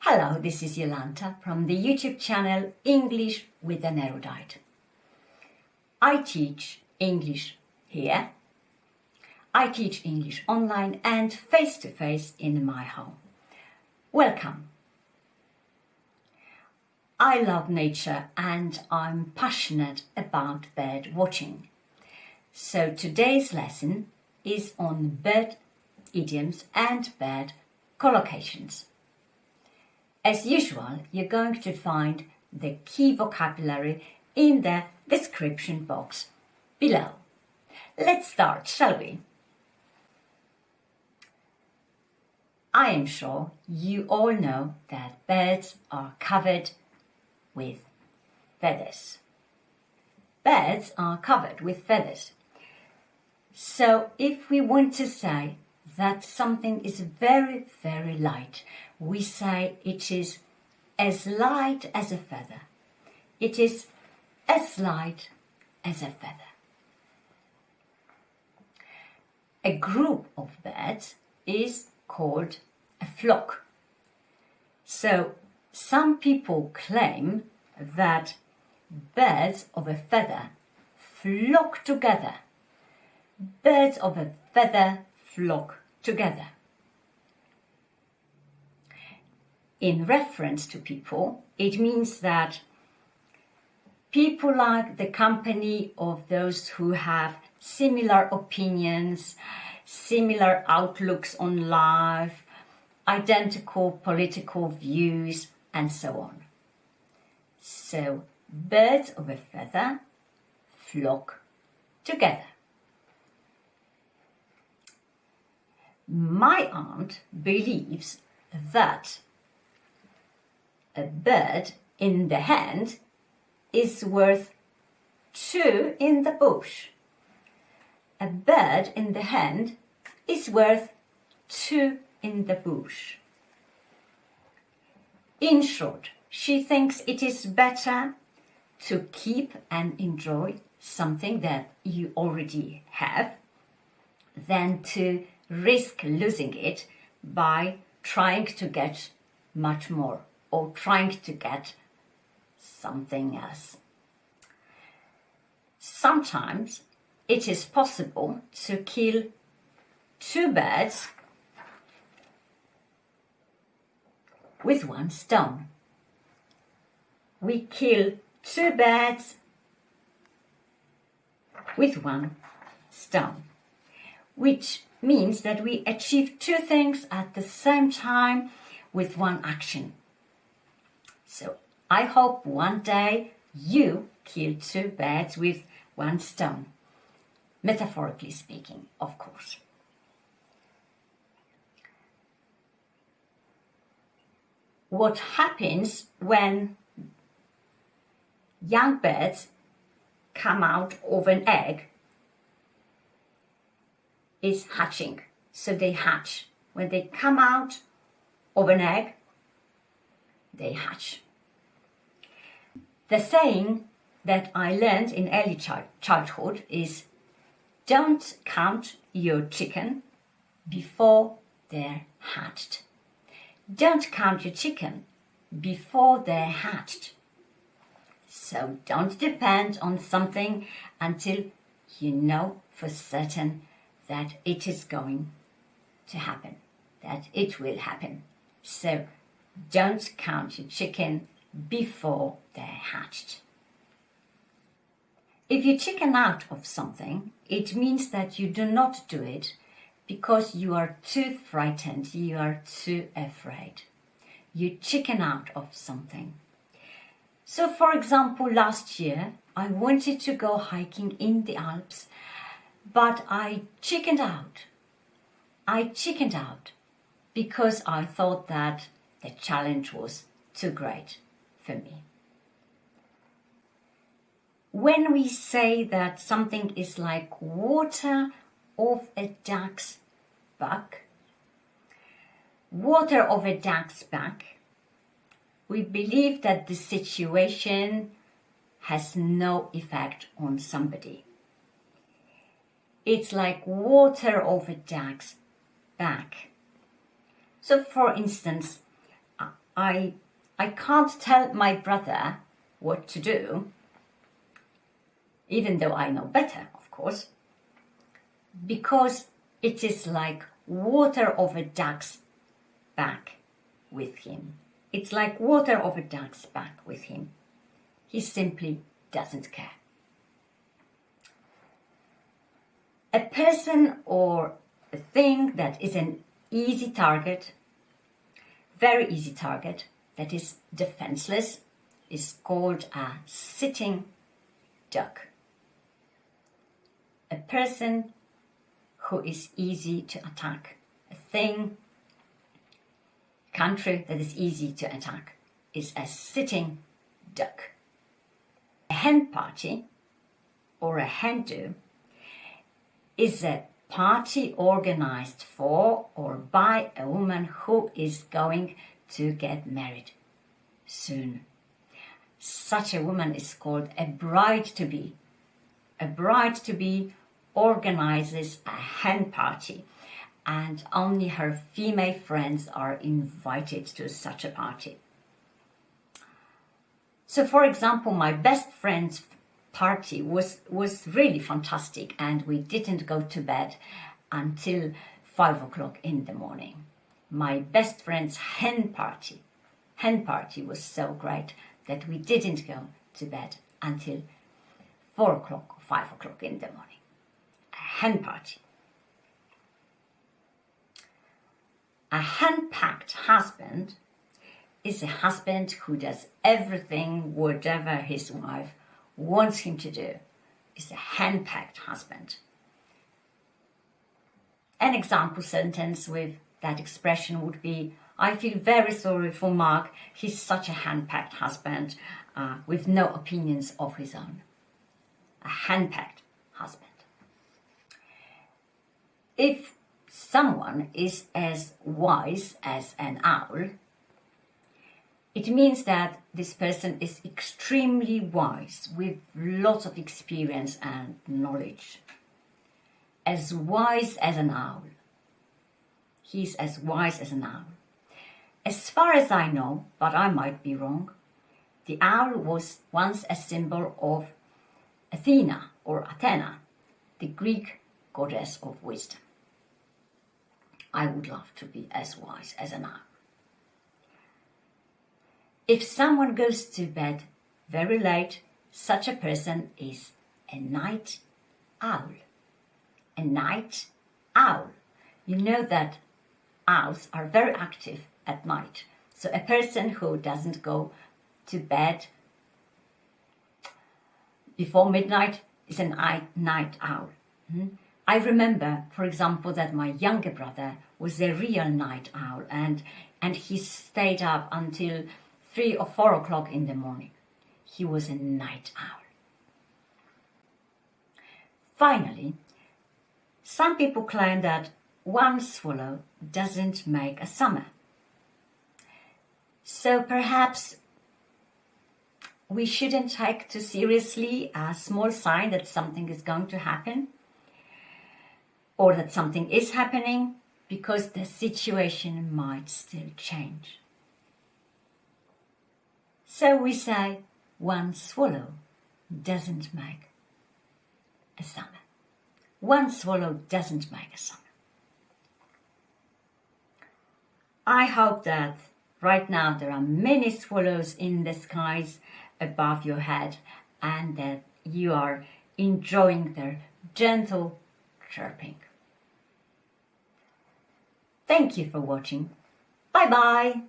Hello, this is Jolanta from the YouTube channel English with an Erudite. I teach English here. I teach English online and face-to-face in my home. Welcome. I love nature and I'm passionate about bird watching. So today's lesson is on bird idioms and bird collocations. As usual, you're going to find the key vocabulary in the description box below. Let's start, shall we? I am sure you all know that birds are covered with feathers. Birds are covered with feathers. So if we want to say that something is very, very light, we say it is as light as a feather. It is as light as a feather. A group of birds is called a flock. So some people claim that birds of a feather flock together. Birds of a feather flock together. In reference to people, it means that people like the company of those who have similar opinions, similar outlooks on life, identical political views, and so on. So, birds of a feather flock together. My aunt believes that a bird in the hand is worth two in the bush. A bird in the hand is worth two in the bush. In short, she thinks it is better to keep and enjoy something that you already have than to risk losing it by trying to get much more or trying to get something else. Sometimes it is possible to kill two birds with one stone. We kill two birds with one stone, which means that we achieve two things at the same time with one action. So I hope one day you kill two birds with one stone, metaphorically speaking, of course. What happens when young birds come out of an egg is hatching. So they hatch. When they come out of an egg, they hatch. The saying that I learned in early childhood is, don't count your chicken before they're hatched. Don't count your chicken before they're hatched. So don't depend on something until you know for certain that it is going to happen, that it will happen. So don't count your chicken before they're hatched. If you chicken out of something, it means that you do not do it because you are too frightened, you are too afraid. You chicken out of something. So, for example, last year I wanted to go hiking in the Alps, but I chickened out. I chickened out because I thought that the challenge was too great for me. When we say that something is like water of a duck's back, water of a duck's back, we believe that the situation has no effect on somebody. It's like water of a duck's back. So, for instance, I can't tell my brother what to do, even though I know better, of course, because it is like water off a duck's back with him. It's like water off a duck's back with him. He simply doesn't care. A person or a thing that is an easy target, very easy target, that is defenseless, is called a sitting duck. A person who is easy to attack, a thing, country that is easy to attack, is a sitting duck. A hen party or a hen do is a party organized for or by a woman who is going to get married soon. Such a woman is called a bride-to-be. A bride-to-be organizes a hen party, and only her female friends are invited to such a party. So, for example, my best friend's party was really fantastic, and we didn't go to bed until 5 o'clock in the morning. My best friend's hen party was so great that we didn't go to bed until 4 o'clock or 5 o'clock in the morning. A hen party. A hen-packed husband is a husband who does everything whatever his wife wants him to do. Is a hen-packed husband. An example sentence with that expression would be, I feel very sorry for Mark. He's such a hand-packed husband with no opinions of his own. A hand-packed husband. If someone is as wise as an owl, it means that this person is extremely wise with lots of experience and knowledge. As wise as an owl. He's as wise as an owl. As far as I know, but I might be wrong, the owl was once a symbol of Athena or Athena, the Greek goddess of wisdom. I would love to be as wise as an owl. If someone goes to bed very late, such a person is a night owl. A night owl. You know that owls are very active at night. So a person who doesn't go to bed before midnight is a night owl. I remember, for example, that my younger brother was a real night owl and he stayed up until 3 or 4 o'clock in the morning. He was a night owl. Finally, some people claim that one swallow doesn't make a summer. So perhaps we shouldn't take too seriously a small sign that something is going to happen or that something is happening, because the situation might still change. So we say, one swallow doesn't make a summer. One swallow doesn't make a summer. I hope that right now there are many swallows in the skies above your head and that you are enjoying their gentle chirping. Thank you for watching. Bye bye.